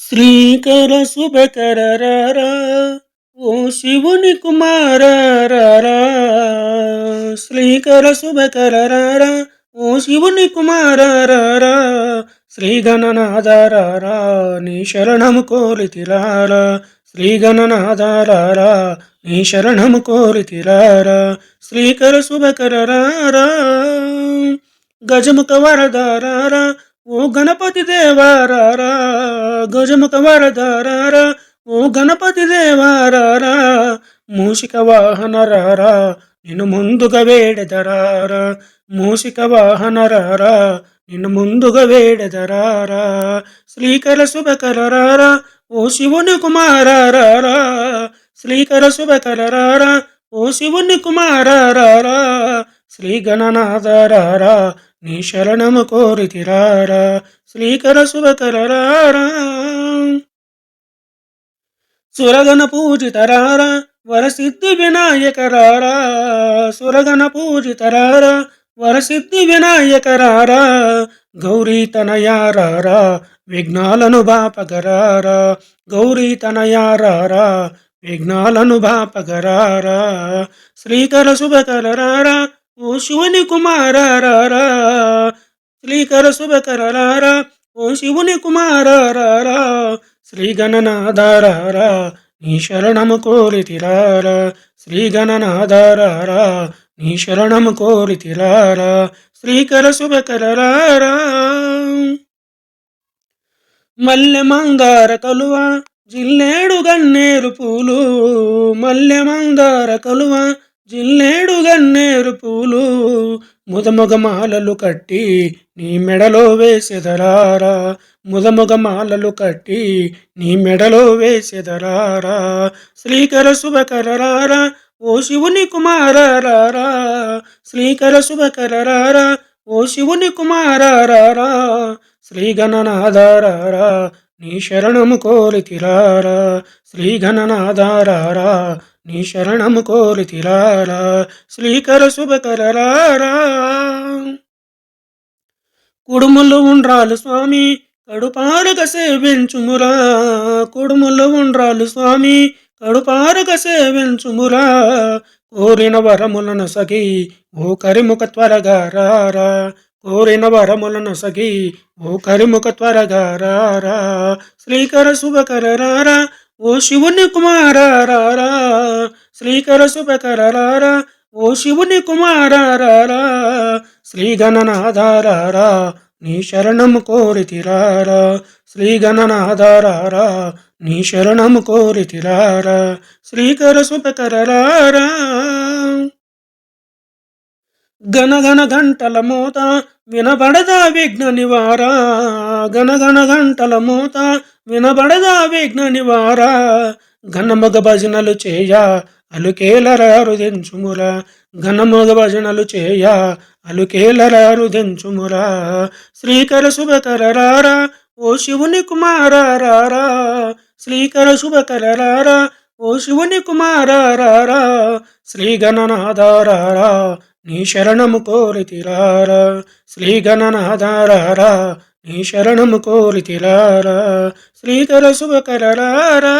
శ్రీకర శుభకర రారా ఓ శివుని కుమార రారా. శ్రీకర శుభకర రారా ఓ శివుని కుమార రారా. శ్రీ గణనాథ రారా నీ శరణము కోరితిరారా. శ్రీ గణనాథ రారా నీ శరణము కోరితిరారా. శ్రీకర శుభకర రారా గజముఖ వరదారారా ఓ గణపతి దేవారారా. గజముఖ వరదారారా ఓ గణపతి దేవారారా. మూషిక వాహన రారా నిన్ను ముందుగా వేడెదరారా. మూషిక వాహన రారా నిన్ను ముందుగా వేడెదరారా. శ్రీకర శుభకర రారా ఓ శివుని కుమార రారా. శ్రీకర శుభకర రారా ఓ శివుని కుమార రారా. శ్రీ గణనాథ రారా నీ శరణము కోరితిరారా. శ్రీకర శుభకర రారా సురగణ పూజితరారా వరసిద్ధి వినాయక రారా. సురగణ పూజితరారా వరసిద్ధి వినాయక రారా. గౌరీ తనయారారా విఘ్నాలను బాపగరారా. గౌరీ తనయారారా విఘ్నాలను బాపగరారా. శ్రీకర శుభకర రారా ఓ శివుని కుమార రారా. శ్రీకర శుభకర రారా ఓ శివుని కుమార రారా. శ్రీ గణనాథ రారా నీ శరణము కోరితిరారా. శ్రీ గణనాథ రారా నీ శరణము కోరితిరారా. శ్రీకర శుభకర రారా మల్లె మందార కలువ జిల్లేడు గన్నేరు పూలు. మల్లె మందార కలువ జిల్లేడు గన్నేరు పూలు. ముదముగ మాలలు కట్టి నీ మెడలో వేసెదరారా. ముదముగ మాలలు కట్టి నీ మెడలో వేసెదరారా. శ్రీకర శుభకర రారా ఓ శివుని కుమార రారా. శ్రీకర శుభకర రారా ఓ శివుని కుమార రారా. శ్రీ గణనాథ రారా నీ శరణము కోరితిరారా. శ్రీ గణనాథ రారా నీ శరణము కోరితిరారా. శ్రీకర శుభకర రారా కుడుములు ఉండ్రాలు స్వామి కడుపారగ సేవించుమురా. కుడుములు ఉండ్రాలు స్వామి కడుపారగ సేవించుమురా. కోరిన వరములను సగి ఓ కరిముఖ త్వరగా రారా. కోరిన వరములను సగి ఓ కరిముఖ త్వరగా రారా. శ్రీకర శుభకర రారా ఓ శివుని కుమార రారా. శ్రీకర శుభకర రారా ఓ శివుని కుమార రారా. శ్రీ గణనాథ రారా నీ శరణము కోరితిరారా. శ్రీ గణనాథ రారా నీ శరణము కోరితిరారా. శ్రీకర శుభకర రారా గణగణ గంటల మోత వినబడదా విఘ్న నివారా. గణగణ గంటల మోత వినబడదా విఘ్న నివారా. ఘనమగ భజనలు చేయ అలుకేలరారుదెంచుమురా. ఘనమగ భజనలు చేయ అలుకేలరారుదెంచుమురా. శ్రీకర శుభకర రారా ఓ శివుని కుమార రారా. శ్రీకర శుభకర రారా ఓ శివుని కుమార రారా. శ్రీ గణనాథ రారా నీ శరణము కోరితిరారా. శ్రీ గణనాథ రారా నీ శరణము కోరితిరారా. శ్రీకర శుభకర రారా.